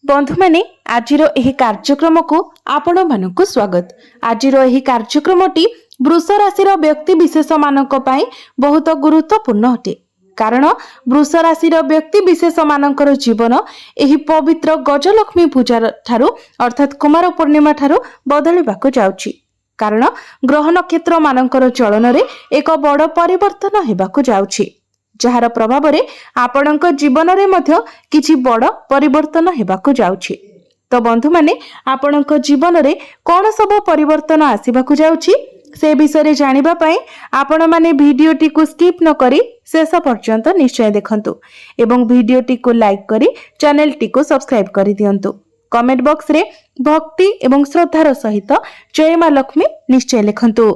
बंधु माने आजिर एही कार्यक्रम को आपण मानकु स्वागत। आजिर एही कार्यक्रमटी वृष राशि व्यक्ति विशेष मानक पई बहुत गुरुत्वपूर्ण अटे। कारण वृष राशि व्यक्ति विशेष मानकर जीवन एही पवित्र गजलक्ष्मी पूजा ठारू अर्थात कुमार पूर्णिमा ठारू बदलिबाकु जाउची। कारण ग्रह नक्षत्र मानकर चलन रे एक बड़ परिवर्तन हेबाकु जाउची, जार प्रभाव रे आपणक जीवन रे मध्य किछि बड़ परिवर्तन हेबाकु जाउछि। तो बंधु माने आपणक जीवन रे कोन सब परिवर्तन आसीबाकु जाउछि से विषय जानिबा पई आपण माने भिडियोटी को स्किप न करी शेष पर्यंत निश्चय देखंतु एवं भिडियोटी को लाइक करी चैनल टी को सब्सक्राइब करी दियंतु। कमेंट बॉक्स रे भक्ति एवं श्रद्धार सहित जय मां लक्ष्मी निश्चय लिखंतु।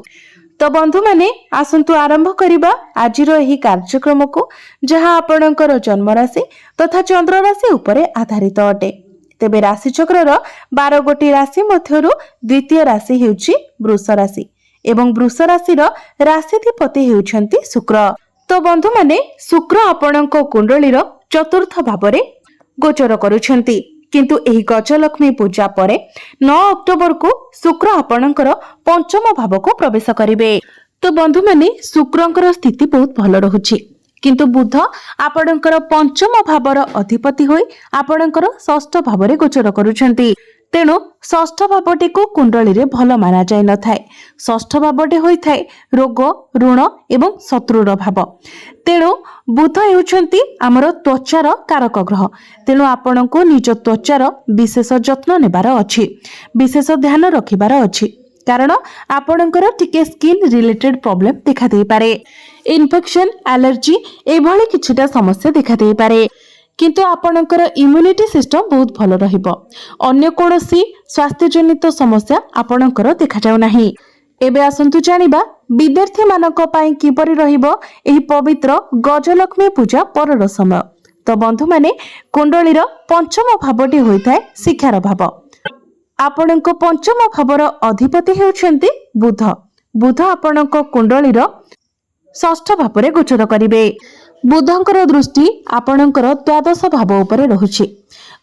तो बंधु माने आसंतु आरंभ करिबा आजिरो एही कार्यक्रम को, जहां आपणकर जन्म राशि तथा चंद्र राशि उपरे आधारित अटे। तेबे राशि चक्रर 12 गोटी राशि मध्यरु द्वितीय राशि हेउची वृष राशि एवं वृष राशिर राशिधिपति हेउछंती शुक्र। तो बंधु माने शुक्र आपणक कुंडलीर चतुर्थ भावरे गोचर करूछंती, किंतु एही गजलक्ष्मी पूजा परे 9 अक्टोबर को शुक्र आपणकर पंचम भाव को प्रवेश करिवे। तो बंधु माने शुक्रंकर स्थिति बहुत भल रहुछि, किंतु बुध आपणकर पंचम भावर अधिपति होई आपणकर षष्ठ भावरे गोचर करूछंती। तेणु षष्ठ भावटी को कुंडली रे भल माना जाय न थाए। षष्ठ भावटी होई थाए रोग ऋण एवं शत्रुर भाव। तेणु बुध हेउछंती आमर त्वचार कारक ग्रह। तेणु आपणको निज त्वचार विशेष जत्न नेबार अछि, विशेष ध्यान रखिबार अछि। कारण आपणकर टिके स्किन रिलेटेड प्रॉब्लम देखा दे पारे, इन्फेक्शन एलर्जी एभली किछिटा समस्या देखा दे पारे, किंतु आपणकर इम्यूनिटी सिस्टम बहुत भल रहिबो। अन्य कोनोसी स्वास्थ्य जनित समस्या आपणकर देखा जाउ नाही। एबे आसंतु जानिबा विद्यार्थी मानक पई किपरि रहिबो एही पवित्र गजलक्ष्मी पूजा परर समय। तो बंधु माने कुंडलीर पंचम भावटी होइथाय शिक्षार भाव। आपणक पंचम भावर अधिपति हेउछंती बुध। बुध आपणक कुंडलीर षष्ठ भावरे गोचर करिवे। बुधंकर दृष्टि आपणकर द्वादश भाव उपरे रहुछि।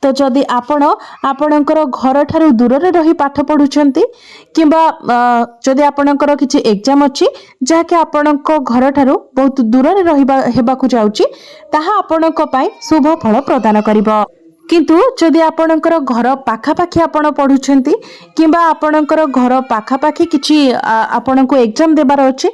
तो जदि आपणकर घर ठारू दूर रे रही पाठ पढुछंती किंबा जदि आपणकर किछि एग्जाम अछि जाके आपणक घर ठारू बहुत दूर रे रहिबा हेबाकु जाउछि, ताहा आपणक पई शुभ फल प्रदान करिवो। किंतु जदि आपणकर घर पाखापाखी आपण पढुछंती किंबा आपणकर घर पाखापाखी किछि आपणको एग्जाम देबार अछि,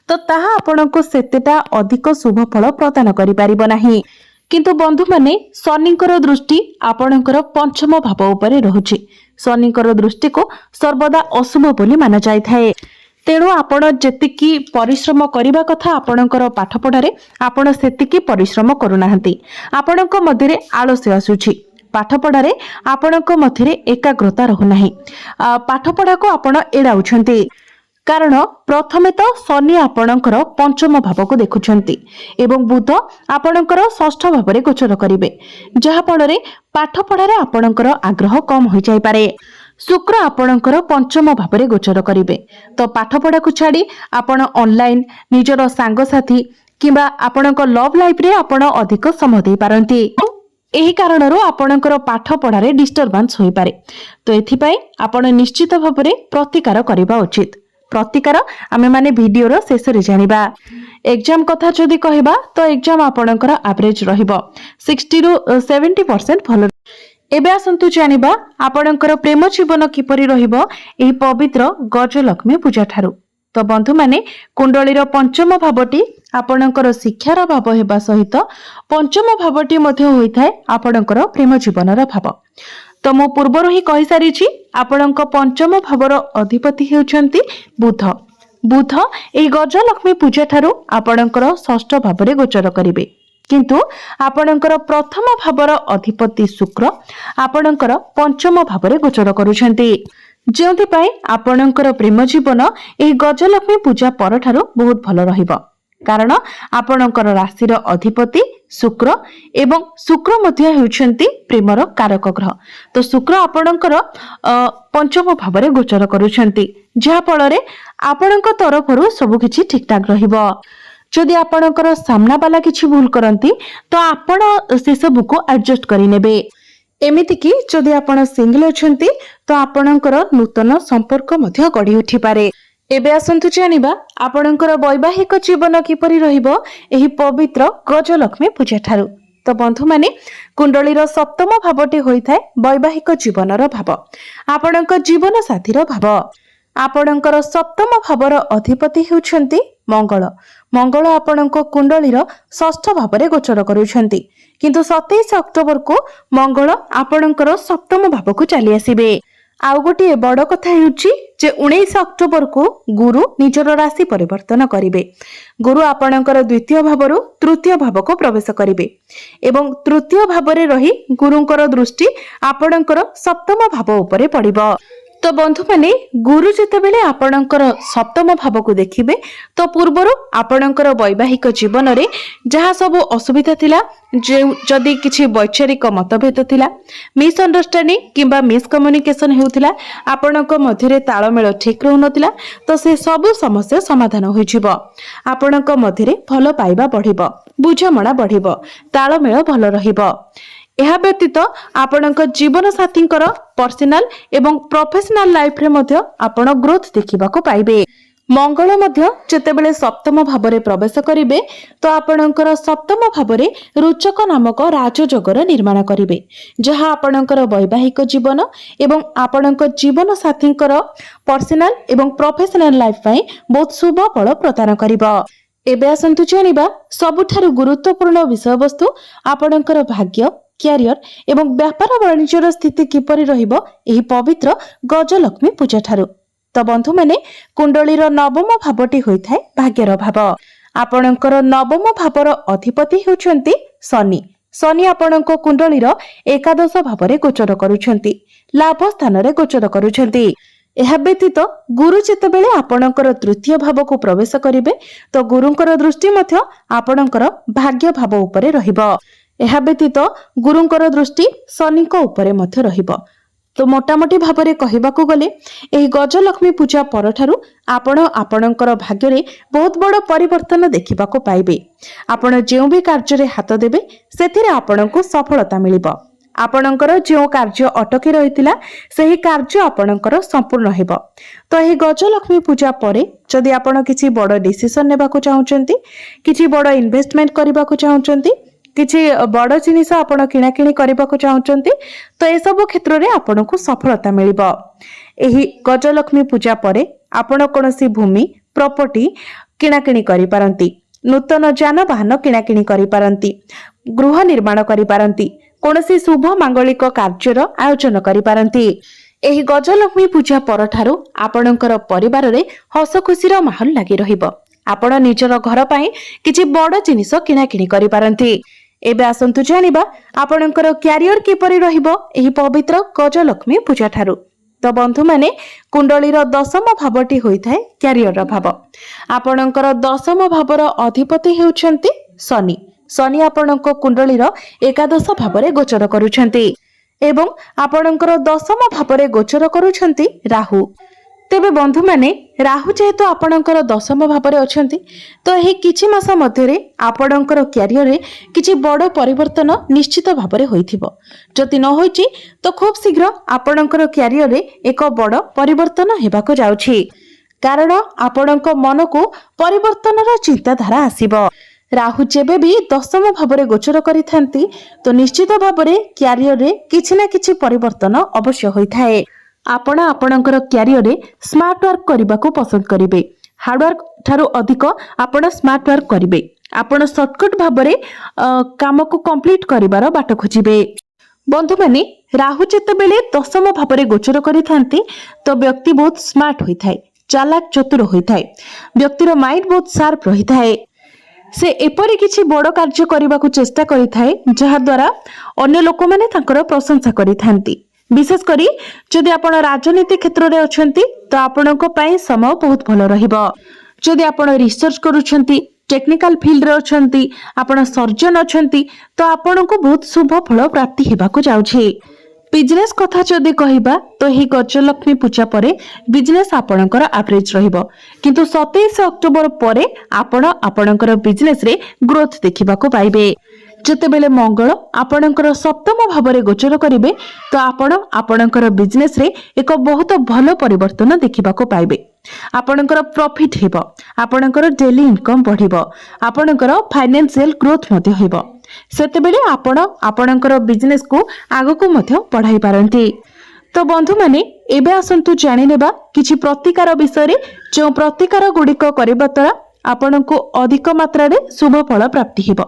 तो ताहा आपणको सेतेटा अधिक शुभ फल प्रदान करि परिबो नाही। किंतु बंधु माने शनिकर दृष्टि आपणकर पंचम भाव उपरे रहुछि। शनिकर दृष्टि को सर्वदा अशुभ बोली माना जाय थाए। तेणु आपण जेतिकी परिश्रम करिबा कथा आपणकर पाठ पढारे आपण सेतिकी परिश्रम करूनाहंती। आपणक मध्यरे आलस्य आसुछि। पाठ पढारे आपणक मध्यरे एकाग्रता रहु नाही। पाठ पढा को आपण एडाउछंती। कारण प्रथमे तो शनि आपणकर पंचम भाव को देखुछंती एवं बुध आपणकर षष्ठ भावरे गोचर करिवे, जहा फଳରେ पाठ पढारे आपणकर आग्रह कम होई जाय पारे। शुक्र आपणकर पंचम भावरे गोचर करिवे, तो पाठ पढा को छाडी आपण ऑनलाइन निजर सांग साथी किबा आपणक लव लाइफ रे आपण अधिक समय दे पारंती। एही कारणरो आपणकर पाठ पढारे डिस्टर्बेंस होई पारे। तो एथि पई आपण निश्चित भावरे प्रतिकार करिबा उचित। प्रतिकार आमे माने वीडियो रो शेष रे जानिबा। एग्जाम कथा जदि कहबा तो एग्जाम आपणकर एवरेज रहिबो 60 रु 70% भलो। एबे आसंतु जानिबा आपणकर प्रेम जीवन किपरि रहिबो एही पवित्र गजलक्ष्मी पूजा ठारू। तो बंधु माने कुंडलीर पंचम भावटी आपणकर शिक्षार भाव हेबा सहित पंचम भावटी मध्ये होइथाय आपणकर प्रेम जीवनर भाव। तो मो पूर्वर ही कहि सारिछि आपणक पंचम भावर अधिपति हेउछंती बुध। बुध एही गजलक्ष्मी पूजा ठारू आपणकर षष्ठ भावरे गोचर करिवे, किंतु आपणकर प्रथम भावर अधिपति शुक्र आपणकर पंचम भावरे गोचर करूछंती, जेउथि पई आपणकर प्रेम जीवन एही गजलक्ष्मी पूजा पर ठारू बहुत भल रहिबो। कारण आपणकर राशिर अधिपति शुक्र एवं शुक्र मध्य हेउछंती प्रेमर कारक ग्रह। तो शुक्र आपणकर पंचम भावरे गोचर करूछंती, जहा फଳରେ आपणक तरफरु सब किछि ठीक ठाक रहिबो। जदि आपणकर सामना वाला किछि भूल करंती तो आपण से सब को एडजस्ट करि नेबे। एमिति कि जदि आपण सिंगल अछंती तो आपणकर नूतन संपर्क मध्य गढ़ी उठी पारे। एबे आसंतु जानिबा आपणकर वैवाहिक जीवन किपरि रहिबो एही पवित्र गजलक्ष्मी पूजा ठारू। तो बंधु माने कुंडलीर सप्तम भावटी होइथाय वैवाहिक जीवनर भाव, आपणकर जीवन साथीर भाव। आपणकर सप्तम भावर अधिपति हेउछंती मंगल। मंगल आपणक कुंडलीर षष्ठ भावरे गोचर करूछंती, किंतु 27 अक्टोबर को मंगल आपणकर सप्तम भाव को चली आसीबे। आउ गोटे बड़ कथा हेउची जे 19 अक्टोबर को गुरु निजर राशि परिवर्तन करिवे। गुरु आपणकर द्वितीय भावरु तृतीय भाव को प्रवेश करिवे एवं तृतीय भावरे रही गुरुंकर दृष्टि आपणकर सप्तम भाव उपरे पड़िबो। तो बंधु माने गुरु जेतेबेले आपणकर सप्तम भाव को देखिबे तो पूर्वरु आपणकर वैवाहिक जीवन रे जहा सब असुविधा थिला, जदि किछि वैचारिक मतभेद थिला, मिसअंडरस्टैंडिंग किंबा मिसकम्युनिकेशन हेउथिला, आपणक मध्यरे ताळमेळ ठीक रहउनथिला, तो से सब समस्या समाधान होई जिवो। आपणक मध्यरे भलो पाइबा बढ़िबो, बुझामणा बढ़िबो, ताळमेळ भलो रहिबो। यह व्यतीत आपणक जीवन साथींकर पर्सनाल एवं प्रोफेशनल लाइफ रे मध्य आपण ग्रोथ देखिबाको पाइबे। मंगल मध्य जेतेबेले सप्तम भावरे प्रवेश करिवे तो आपणकर सप्तम भावरे रुचक नामक राजयोगर निर्माण करिवे, जहा आपणकर वैवाहिक जीवन एवं आपणक जीवन साथींकर पर्सनाल एवं प्रोफेशनल लाइफ पई बहुत शुभ फल प्रदान करिवो। एबे आसंतु जानिबा सबुठारु गुरुत्वपूर्ण विषय वस्तु आपणकर भाग्य, क्यारियर एवं व्यापार वाणिज्यर स्थिति किपरि रहिबो एही पवित्र गजलक्ष्मी पूजा ठारू। तो बंधु माने कुंडलीर नवम भावटी होइथाय भाग्यर भाव। आपणकर नवम भावर अधिपति हेउछंती शनि। शनि आपणक कुंडलीर एकादश भावरे गोचर करूछंती, लाभ स्थान रे गोचर करूछंती। एहा व्यतीत गुरु जेतेबेले आपणकर तृतीय भाव को प्रवेश करिवे तो गुरुंकर दृष्टि मध्य आपणकर भाग्य भाव उपरे रहिबो। एहा व्यतीत गुरुंकर दृष्टि शनि को उपरे मध्य रहिबो। तो मोटामोटी भावरे कहिबाकू गले एही गजलक्ष्मी पूजा परठारु आपण आपणकर भाग्यरे बहुत बड़ परिवर्तन देखिबाकू पाइबे। आपण जेउ भी कार्य रे हाथ देबे सेथिरे आपणको सफलता मिलिबो। आपणकर जो कार्य अटकी रहितिला सेही कार्य आपणकर संपूर्ण हेबो। तो एही गजलक्ष्मी पूजा परे जदि आपण किछि बड़ डिसिजन नेबाकू चाहुचंती, किछि बड़ इन्वेस्टमेंट करबाकू चाहुचंती, किछि बड़ जिनिस आपण किणाकिणी करबाकू चाहुचंती तो ए सब क्षेत्र रे आपणको सफलता मिलिबो। एही गजलक्ष्मी पूजा परे आपण कोनोसी भूमि प्रॉपर्टी किणाकिणी करि पारंती, नूतन जानवाहन किणाकिणी करि पारंती, गृह निर्माण करि पारंती, कोनोसी शुभ मांगलिक कार्यर आयोजन करि पारंती। एही गजलक्ष्मी पूजा परठारु आपणकर परिवार रे हस खुशीर माहौल लागि रहिबो। आपण निजर घर पई किछि बड़ जिनिस किणाकिणी करि पारंती। एबे आसंतु जानिबा आपणकर क्यारियर किपरि रहिबो एही पवित्र गजलक्ष्मी पूजा ठारू। तो बंधु माने कुंडलीर दशम भावटी होइथाय क्यारियर भाव। आपणकर दशम भावर अधिपति हेउछंती शनि। शनि आपणक कुंडलीर एकादश भावरे गोचर करूछंती एवं आपणकर दशम भावरे गोचर करूछंती राहु। तेबे बंधु माने राहु जेहेतु आपणकर दशम भावरे अछंती तो एही किछि मास मध्यरे आपणकर क्यारियर रे किछि बड़ परिवर्तन निश्चित भावरे होइथिबो। जति न होइछि तो खूब शीघ्र आपणकर क्यारियर रे एक बड़ परिवर्तन हेबाको जाउछि, कारण आपणक मन को परिवर्तनर चिंताधारा आसीबो। राहु जेबे भी दशम भावरे गोचर करिथांती तो निश्चित भावरे क्यारियर रे किछि ना किछि परिवर्तन अवश्य होइथाए। आपण आपणकर क्यारियर रे स्मार्ट वर्क करबाकू पसंद करिवे। हार्ड वर्क ठारू अधिक आपण स्मार्ट वर्क करिवे। आपण शॉर्टकट भावरे काम को कंप्लीट करिवार बाट खोजिबे। बंधु माने राहु जेतेबेले दशम भावरे गोचर करिथांती तो व्यक्ति बहुत स्मार्ट होइथाय, चालाक चतुर होइथाय, व्यक्तिर माइंड बहुत शार्प रहिथाय। से एपरि किछि बड़ कार्य करबाकू चेष्टा करिथाय जहा द्वारा अन्य लोक माने तांकर प्रशंसा करिथांती। विशेष करी जदि आपण राजनीति क्षेत्र रे अछंती तो आपणको पई समय बहुत भलो रहिबो। जदि आपण रिसर्च करूछंती, टेक्निकल फील्ड रे अछंती, आपण सर्जन अछंती तो आपणको बहुत शुभ फल प्राप्ति हेबाकू जाउछि। बिजनेस कथा जदि कहिबा तो ही गजलक्ष्मी पूजा परे बिजनेस आपणकर एवरेज रहिबो, किंतु 27 अक्टोबर परे आपण आपणकर बिजनेस रे ग्रोथ देखिबाकू पाइबे। ଯେତେବେଳେ ମଙ୍ଗଳ ଆପଣଙ୍କର ସପ୍ତମ ଭାବରେ ଗୋଚର କରିବେ ତ ଆପଣ ଆପଣଙ୍କର ବିଜନେସ ରେ ଏକ ବହୁତ ଭଲ ପରିବର୍ତ୍ତନ ଦେଖିବାକୁ ପାଇବେ। ଆପଣଙ୍କର ପ୍ରଫିଟ ହେବ, ଆପଣଙ୍କର ଡେଲି ଇନକମ୍ ବଢିବ, ଆପଣଙ୍କର ଫାଇନାନ୍ସିଆଲ ଗ୍ରୋଥ ମଧ୍ୟ ହେବ। ସେତେବେଳେ ଆପଣ ଆପଣଙ୍କର ବିଜନେସ କୁ ଆଗକୁ ମଧ୍ୟ ବଢାଇ ପାରନ୍ତି। ତ ବନ୍ଧୁମାନେ ଏବେ ଆସନ୍ତୁ ଜାଣିନେବା କିଛି ପ୍ରତିକାର ବିଷୟରେ, ଯେଉଁ ପ୍ରତିକାର ଗୁଡିକ କରିବା ଦ୍ୱାରା ଆପଣଙ୍କୁ ଅଧିକ ମାତ୍ରାରେ ଶୁଭ ଫଳ ପ୍ରାପ୍ତି ହେବ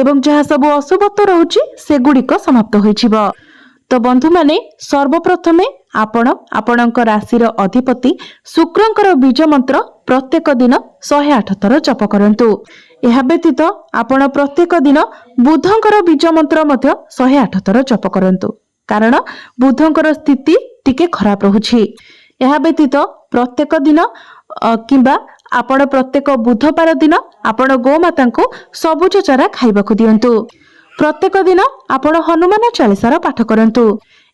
ଏବଂ ଯାହା ସବୁ ଅଶୁଭତ୍ୱ ରହୁଛି ସେଗୁଡିକ ସମାପ୍ତ ହୋଇଯିବ। ତ ବନ୍ଧୁମାନେ ସର୍ବପ୍ରଥମେ ଆପଣ ଆପଣଙ୍କ ରାଶିର ଅଧିପତି ଶୁକ୍ରଙ୍କର ବୀଜ ମନ୍ତ୍ର ପ୍ରତ୍ୟେକ ଦିନ 108 ଥର ଜପ କରନ୍ତୁ। ଏହା ବ୍ୟତୀତ ଆପଣ ପ୍ରତ୍ୟେକ ଦିନ ବୁଧଙ୍କର ବୀଜ ମନ୍ତ୍ର ମଧ୍ୟ 108 ଥର ଜପ କରନ୍ତୁ, କାରଣ ବୁଧଙ୍କର ସ୍ଥିତି ଟିକେ ଖରାପ ରହୁଛି। ଏହା ବ୍ୟତୀତ ପ୍ରତ୍ୟେକ ଦିନ କିମ୍ବା ଆପଣ ପ୍ରତ୍ୟେକ ବୁଧବାର ଦିନ ଆପଣ ଗୋମାତାଙ୍କୁ ସବୁଜ ଚାରା ଖାଇବାକୁ ଦିଅନ୍ତୁ। ପ୍ରତ୍ୟେକ ଦିନ ଆପଣ ହନୁମାନ ଚାଳିଶାର ପାଠ କରନ୍ତୁ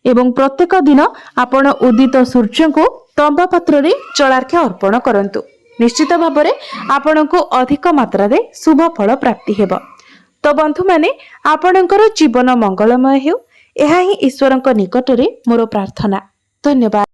ଏବଂ ପ୍ରତ୍ୟେକ ଦିନ ଆପଣ ଉଦିତ ସୂର୍ଯ୍ୟଙ୍କୁ ତମ୍ବା ପାତ୍ରରେ ଜଳାର୍ଘ୍ୟ ଅର୍ପଣ କରନ୍ତୁ। ନିଶ୍ଚିତ ଭାବରେ ଆପଣଙ୍କୁ ଅଧିକ ମାତ୍ରାରେ ଶୁଭ ଫଳ ପ୍ରାପ୍ତି ହେବ। ତ ବନ୍ଧୁମାନେ ଆପଣଙ୍କର ଜୀବନ ମଙ୍ଗଳମୟ ହେଉ, ଏହା ହିଁ ଈଶ୍ୱରଙ୍କ ନିକଟରେ ମୋର ପ୍ରାର୍ଥନା। ଧନ୍ୟବାଦ।